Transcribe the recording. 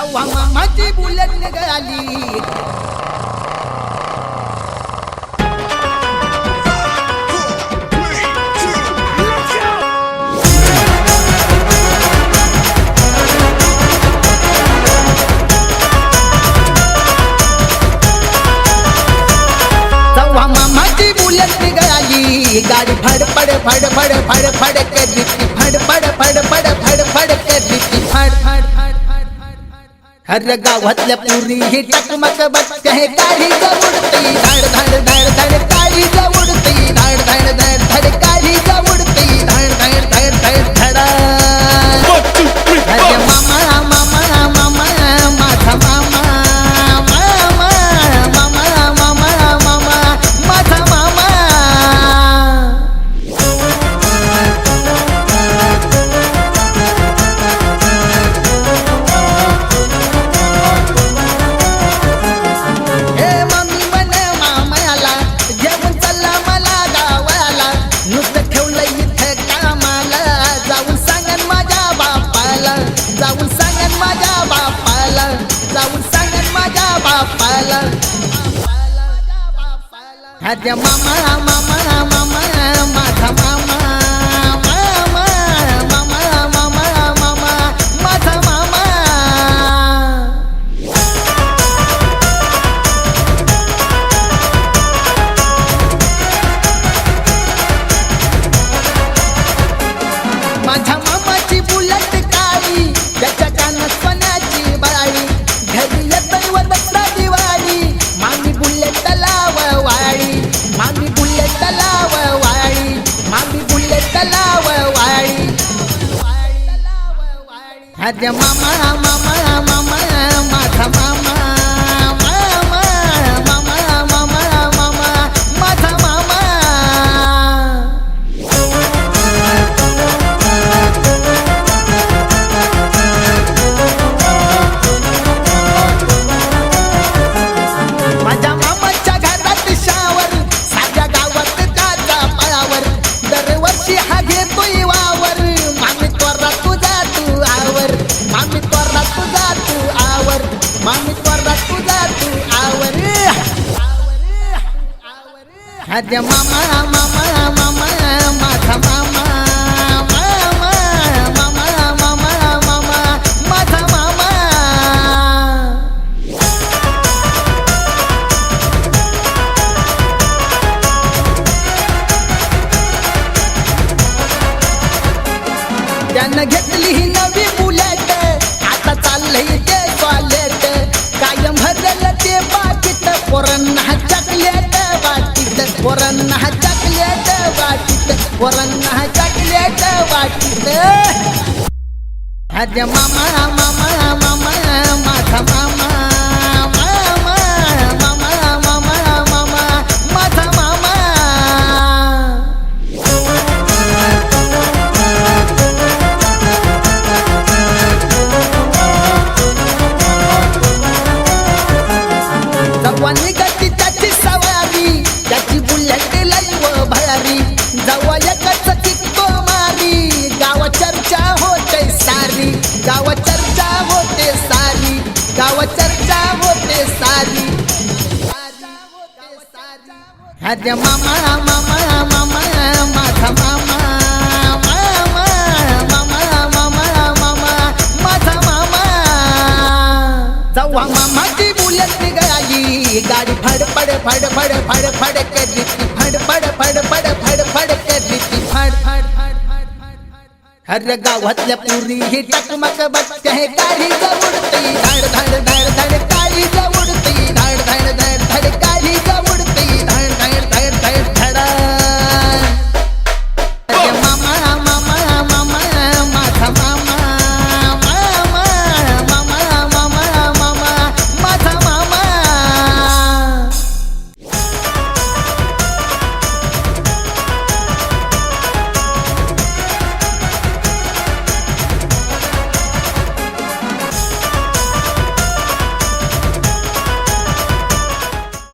सव्वा मामाची बुलेट निघाली। सव्वा मामाची बुलेट निघाली, गाडी फड फड फड फड फड फड करली, फड फड फड फड फड फड करली, फड फड फड फड हर गावातल्या पुरी ही टकमक बघते है, काळी उडती धाड धाड धाड धाड, काळी उडती धाड धाड धाड धाड, काळी उडती धाड धाड धाड धाड धडा। अरे मामा मामा मामा माझा मामा, मामा मामा मामा मामा माझा मामा। हे मम्मी म्हणे मामाला जेवण चालला मला गावाला, नुसतं ठेवलं इथं कामाला, जाऊन सांगन माझ्या बापाला, जाऊन सांगन माझ्या बापाला, जाऊन सांगन माझ्या बापाला। अरे मामा मामा मामा माझा मामा, मामा मामा मामा मामा माझा मामा। माझ्या मामाची बुलेट काळी, त्याच्या कानात सोन्याची बाळी, घरी येतोय व दसरा दिवाळी, मामी बुलेट लाव वाळी, मामी बुलेट लाव वाळी, मामी बुलेट लाव वाळी। अरे मामा मामा मामा माझा मामा, मामा मामा मामा मामा माझा मामा। माझ्या मामाच्या घरात शावर, साध्या गावात काचा पळावर, दरवर्षी हा घेतोय वावर, मामी त्वरा तुझा तू आवर, मामी त्वरा तुझा तू आवर, मामी त्वरा तुझा तू आवर। अरे मामा मामा मामा माझा मामा, मामा मामा मामा मामा माझा मामा। त्यानं घेतली ही नवी बुलेट, आता चाललंय ते टॉयलेट, कायम भरलेलं ते पाकिट, पोरांना चॉकलेट वाटीत, पोरांना चॉकलेट वाटीत, पोरांना चॉकलेट वाटीत। अरे मामा मामा मामा माझा मामा, मामा मामा मामा मामा माझा मामा। जवानी गती त्याची सवारी, त्याची बुलेट लईव भारी, जवा एकच किक्को मारी, गाव चर्चा होते सारी, गाव चर्चा होते सारी, गाव चर्चा होते सारी। अरे मामा मामा मामा माझा मामा, मामा मामा मामा मामा माझा मामा। सव्वा मामाची बुलेट निघाली, गाडी फड फड फड फड फड फड करली, फड फड फड फड फड फड करली, फड फड फड फड। हर गावातल्या पुरी ही टकमक बघते है, काळी उडती धाड धाड धाड धाड, काळी उडती धाड धाड